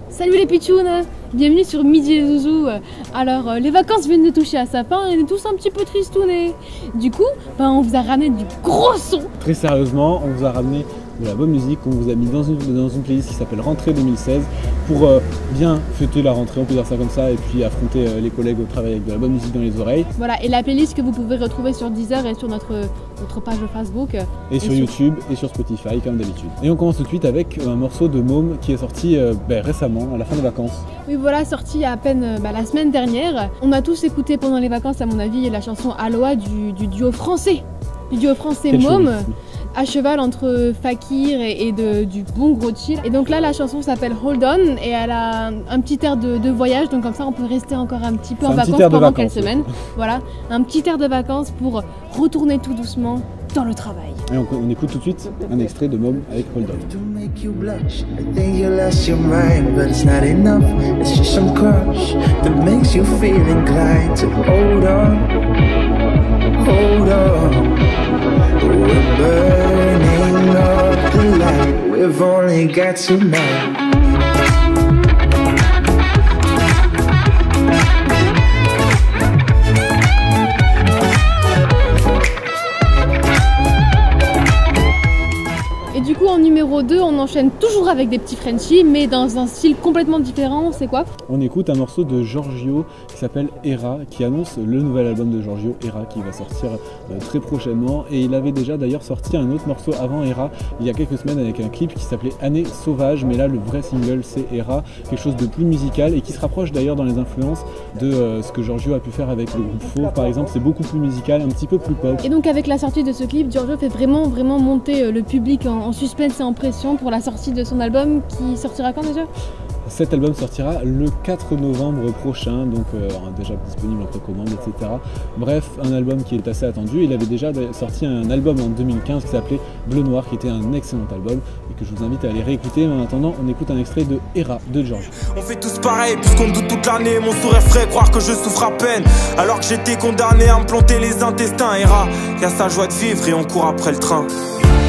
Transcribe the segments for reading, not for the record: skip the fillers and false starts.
Salut les pitchounes, bienvenue sur Midi et Zouzou. Alors les vacances viennent de toucher à sa fin et on est tous un petit peu tristounés. Du coup, on vous a ramené du gros son. Très sérieusement, on vous a ramené de la bonne musique qu'on vous a mis dans une playlist qui s'appelle Rentrée 2016 pour bien fêter la rentrée, on peut dire ça comme ça, et puis affronter les collègues au travail avec de la bonne musique dans les oreilles. Voilà, et la playlist que vous pouvez retrouver sur Deezer et sur notre page Facebook. Et sur YouTube et sur Spotify comme d'habitude. Et on commence tout de suite avec un morceau de Môme qui est sorti récemment, à la fin des vacances. Oui voilà, sorti à peine la semaine dernière. On a tous écouté pendant les vacances à mon avis la chanson Aloha du duo français. Du duo français Môme. À cheval entre Fakir et du bon gros chill. Et donc là la chanson s'appelle Hold On et elle a un petit air de voyage, donc comme ça on peut rester encore un petit peu en vacances pendant quelques semaines. Voilà, un petit air de vacances pour retourner tout doucement dans le travail. Et on écoute tout de suite un extrait de Môme avec Hold On. We're burning up the light. We've only got tonight. Et du coup en numéro 2 on enchaîne toujours avec des petits Frenchies mais dans un style complètement différent. C'est quoi? On écoute un morceau de Giorgio qui s'appelle Era, qui annonce le nouvel album de Giorgio, Era, qui va sortir très prochainement. Et il avait déjà d'ailleurs sorti un autre morceau avant Era il y a quelques semaines avec un clip qui s'appelait Année Sauvage, mais là le vrai single c'est Era, quelque chose de plus musical et qui se rapproche d'ailleurs dans les influences de ce que Giorgio a pu faire avec le groupe Faux par exemple. C'est beaucoup plus musical, un petit peu plus pop. Et donc avec la sortie de ce clip, Giorgio fait vraiment monter le public en suspense et en pression pour la sortie de son album qui sortira quand déjà? Cet album sortira le 4 novembre prochain, donc déjà disponible en précommande, etc. Bref, un album qui est assez attendu. Il avait déjà sorti un album en 2015 qui s'appelait Bleu Noir, qui était un excellent album et que je vous invite à aller réécouter. Mais en attendant, on écoute un extrait de Era de Giorgio. On fait tous pareil, puisqu'on doute toute l'année. Mon sourire frais, croire que je souffre à peine, alors que j'étais condamné à me planter les intestins. Era, y'a sa joie de vivre et on court après le train.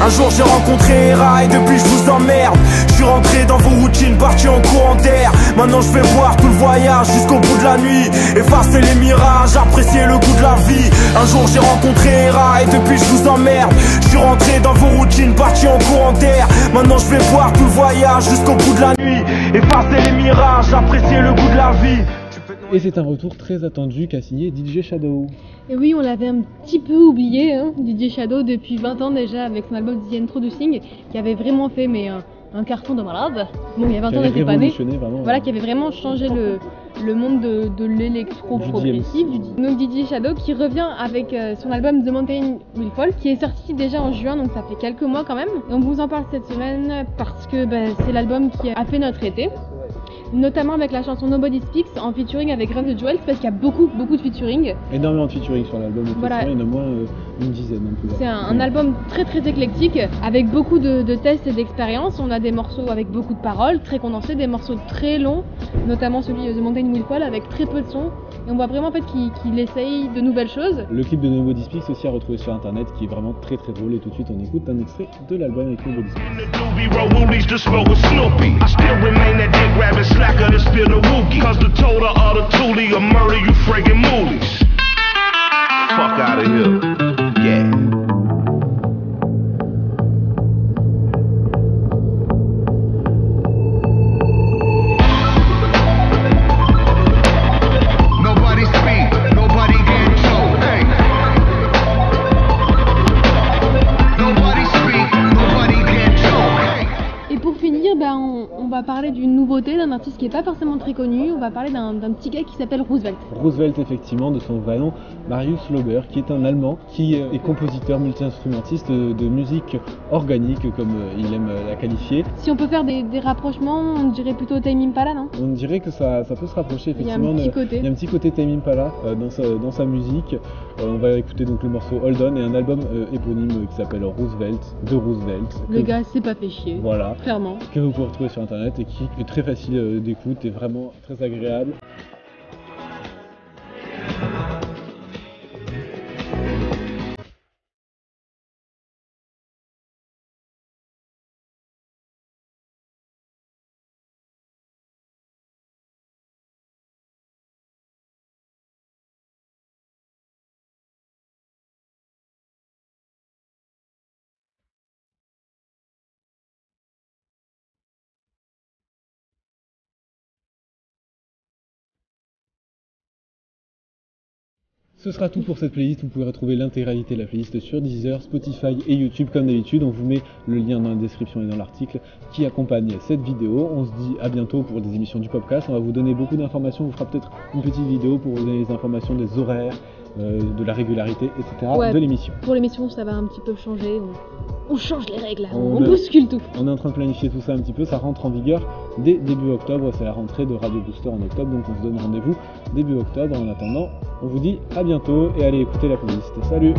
Un jour j'ai rencontré Era et depuis je vous emmerde. Je suis rentré dans vos routines, parti en courant d'air. Maintenant je vais voir tout le voyage jusqu'au bout de la nuit. Effacer les mirages, apprécier le goût de la vie. Un jour j'ai rencontré Era et depuis je vous emmerde. Je suis rentré dans vos routines, parti en courant d'air. Maintenant je vais voir tout le voyage jusqu'au bout de la nuit. Effacer les mirages, apprécier le goût de la vie. Et c'est un retour très attendu qu'a signé DJ Shadow. Et oui, on l'avait un petit peu oublié, DJ Shadow, depuis 20 ans déjà, avec son album The Introducing, qui avait vraiment fait un carton de malade. Bon, il y a 20 ans, on n'était pas né. Voilà, qui avait vraiment changé le monde de l'électro-progressif. Donc DJ Shadow qui revient avec son album The Mountain Will Fall, qui est sorti déjà en juin, donc ça fait quelques mois quand même. Et on vous en parle cette semaine parce que c'est l'album qui a fait notre été. Notamment avec la chanson Nobody Speaks en featuring avec Run the Jewels, parce qu'il y a beaucoup de featuring. Énormément de featuring sur l'album, voilà. Il y en a moins une dizaine. C'est un album très éclectique, avec beaucoup de tests et d'expériences. On a des morceaux avec beaucoup de paroles, très condensés, des morceaux très longs, notamment celui de The Mountain Will Fall avec très peu de sons. Et on voit vraiment en fait qu'il essaye de nouvelles choses. Le clip de Nobody Speaks aussi à retrouver sur internet, qui est vraiment très drôle. Et tout de suite on écoute un extrait de l'album avec Nobody Speaks. Slacker to spill the wookie. Cause the total of the toolie will murder you friggin' moolies. Fuck out of here. Yeah. Nobody speak, nobody get told. Hey. Nobody speak, nobody get told. Hey. Et pour finir, on va parler d'une nouveauté, d'un artiste qui n'est pas forcément très connu. On va parler d'un petit gars qui s'appelle Roosevelt. Roosevelt, effectivement, de son vrai nom, Marius Lauber, qui est un Allemand, qui est compositeur, multi-instrumentiste de musique organique, comme il aime la qualifier. Si on peut faire des rapprochements, on dirait plutôt Tame Impala, non? On dirait que ça peut se rapprocher, effectivement. Il y a un petit côté Tame Impala dans sa musique. On va écouter donc le morceau Hold On et un album éponyme qui s'appelle Roosevelt, de Roosevelt. Le gars s'est pas fait chier. Voilà. Clairement. Que vous pouvez retrouver sur internet et qui est très facile d'écoute et vraiment très agréable. Ce sera tout pour cette playlist, vous pouvez retrouver l'intégralité de la playlist sur Deezer, Spotify et YouTube comme d'habitude. On vous met le lien dans la description et dans l'article qui accompagne cette vidéo. On se dit à bientôt pour des émissions du Popcast. On va vous donner beaucoup d'informations, on vous fera peut-être une petite vidéo pour vous donner les informations des horaires, de la régularité, etc. de l'émission. Pour l'émission ça va un petit peu changer, on change les règles, on bouscule tout. On est en train de planifier tout ça un petit peu, ça rentre en vigueur dès début octobre, c'est la rentrée de Radio Booster en octobre, donc on se donne rendez-vous début octobre. En attendant, on vous dit à bientôt et allez écouter la playlist. Salut!